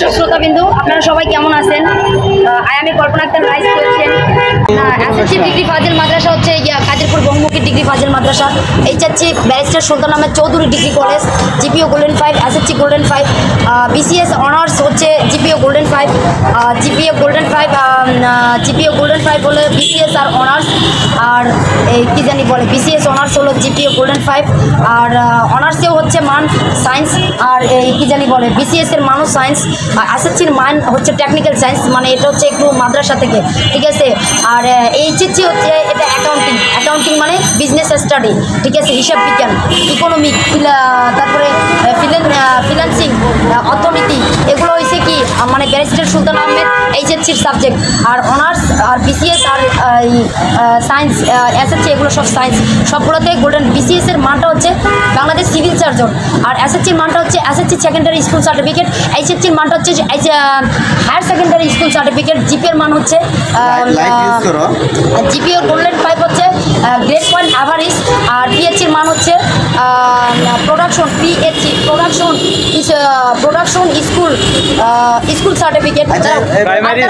দর্শক শ্রোতাবিন্দু, আপনারা সবাই কেমন আছেন? আমি Kalpana Akter, vice president SSC degree Fazil মাদ্রাসা হচ্ছে কাদিরপুর বহুমুখী ডিগ্রি ফাজিল মাদ্রাসা। HSC barrister Sultan Ahmed Chowdhury degree college, GPO golden 5, SSC golden 5, BCS honours হচ্ছে জিপিও গোল্ডেন 5, জিপিও গোল্ডেন 5 হলো বিসিএস আর অনার্স, আর এই কী জানি বলে বিসিএস অনার্স হলো জিপিও গোল্ডেন 5, আর অনার্সেও হচ্ছে মান সায়েন্স, আর এই কী জানি বলে বিসিএস এর মানও সায়েন্স, এসএসসির মান হচ্ছে টেকনিক্যাল সায়েন্স, মানে এটা হচ্ছে একটু মাদ্রাসা থেকে, ঠিক আছে। আর এইচএসসি হচ্ছে এটা অ্যাকাউন্টিং মানে বিজনেস স্টাডি, ঠিক আছে, হিসাব বিজ্ঞান, ইকোনমিক, তারপরে ফিন্যান্সিং, অর্থনীতি, এগুলো হয়েছে কি মানে ব্যারিস্টার সুলতান আহমেদ এইচএসসির সাবজেক্ট। আর অনার্স আর বিসিএস আর সায়েন্স এসএসসি এগুলো সব সায়েন্স, সবগুলোতে গোল্ডেন। বিসিএস এর মানটা হচ্ছে বাংলাদেশ সিভিল সার্জন, আর এসএসসির মানটা হচ্ছে এসএসসি সেকেন্ডারি স্কুল সার্টিফিকেট, এইচএসসির মানটা হচ্ছে হায়ার সেকেন্ডারি স্কুল সার্টিফিকেট, জিপিএর মান হচ্ছে জিপিও গোল্ডেন 5 হচ্ছে গ্রেড পয়েন্ট অ্যাভারেজ, আর পিএইচির মান হচ্ছে প্রোডাকশন, পিএইচি production school certificate, primary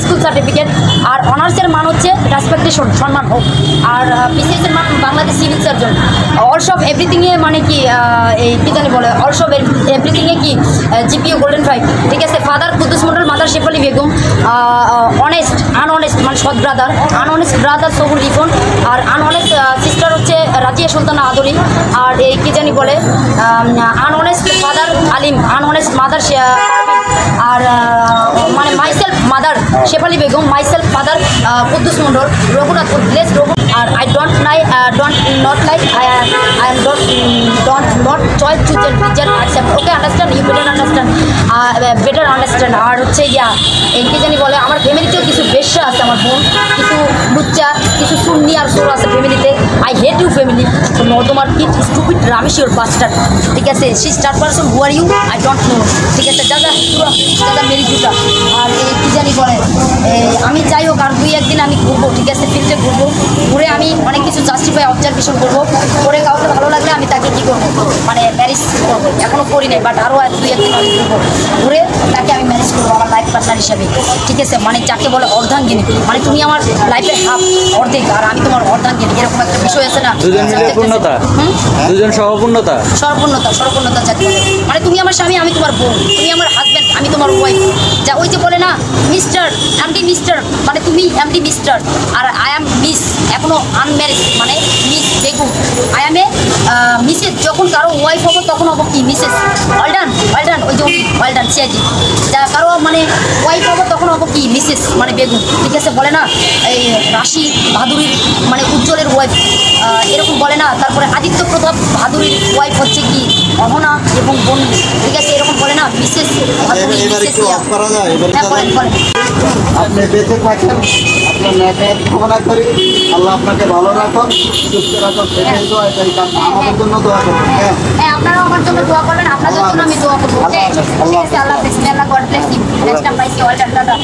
school certificate. আর অনার্সের মান হচ্ছে রেসপেক্টেশন, সম্মান হোক। আর বিসিএস এর মান বাংলাদেশ সিভিল সার্জন। অলস অফ এভরিথিংয়ে মানে কি এই কী জানি বলে অলস অফ এভরিথিংয়ে কি জিপিও গোল্ডেন 5, ঠিক আছে। Father Kuddus Mondal, mother Shefali Begum, unhonest মানে সৎ brother, unhonest brother Sabur Rifon, আর আনঅনেস্ট সিস্টার হচ্ছে রাজিয়া সুলতানা আদরি। আর এই কী জানি বলে unhonest father Alim, unhonest mother, আর মানে myself mother Shefali Begum, myself father Kuddus Mondal, Raghunath bless Raghu. আর I don't not choice to accept, okay understand, you better understand. আর হচ্ছে এই কী জানি বলে আমার ফ্যামিলিতেও কিছু বেশ্যা আছে, আমার বোন, কিছু লুচ্চা, কিছু সুন্নি আর সোর আছে ফ্যামিলিতে। আই হেট ইউ ফ্যামিলি, তোমার কি স্টুপিড রামেশ ইউর বাস্টার্ড, ঠিক আছে। See star person, who are you, I don't know, ঠিক আছে। দাদা মেরি জুটা। আর এই কী জানি বলে আমি যাই হোক আর 2-1 দিন আমি ঘুরবো, ঠিক আছে, ফিল্ডে ঘুরবো, ঘুরে আমি অনেক কিছু জাস্টিফাই অবজারভেশন করবো, করে কাউকে ভালো লাগলে আমি তাকে কী করবো মানে ম্যারেজ করবো, এখনও করি নাই, বাট আরও 2-1 দিন আমি ঘুরবো, ঘুরে তাকে আমি ম্যারেজ করবো আমার লাইফ পার্টনার হিসাবে, ঠিক আছে। মানে যাকে বলে অর্ধাঙ্গিনী, মানে তুমি আমার লাইফের হাফ, অর্ধেক, আর আমি তোমার অর্ধাঙ্গিনী, এরকম একটা বিষয় আছে না, সর্বপূর্ণতা যাকে বলে, মানে তুমি আমার স্বামী, আমি তোমার বউ, তুমি আমার হাজব্যান্ড, আমি তোমার ওয়াইফ। যা ওই যে বলে না মিস্টার মিস্টার, মানে তুমি এমডি মিস্টার, আর আই অ্যাম মিস, এখনও আনম্যারিড, মানে মিস বেগম। আই অ্যাম এ মিসেস, যখন কারো ওয়াইফ হবো তখন হবো কি মিসেস ওয়েলডান, ওই যে ওয়েলডান সিআইজি, যা কারো মানে ওয়াইফ হবো তখন হবো কি মিসেস মানে বেগম, ঠিক আছে। বলে না এই রাশি ভাদুরীর মানে উজ্জ্বলের ওয়াইফ, এরকম বলে না। তারপরে আদিত্য প্রতাপ ভাদুরীর ওয়াইফ হচ্ছে কি অহনা এবং বনি, ঠিক আছে, এরকম বলে না মিসেস ভাদুরী, মিসেস। আপনি বেঁচে থাকেন, আপনার নেকের কামনা করি, আল্লাহ আপনাকে ভালো রাখুন, সুস্থ রাখুন, সেটাই দোয়া, এটাই কামনা। আমাদের জন্য দোয়া করবেন। হ্যাঁ, আপনারাও আমার জন্য দোয়া করবেন, আপনাদের জন্য আমি দোয়া করবো। আল্লাহ হাফেজ, Allah god bless you. Next time পাইছি, ওয়েলডান দাদা।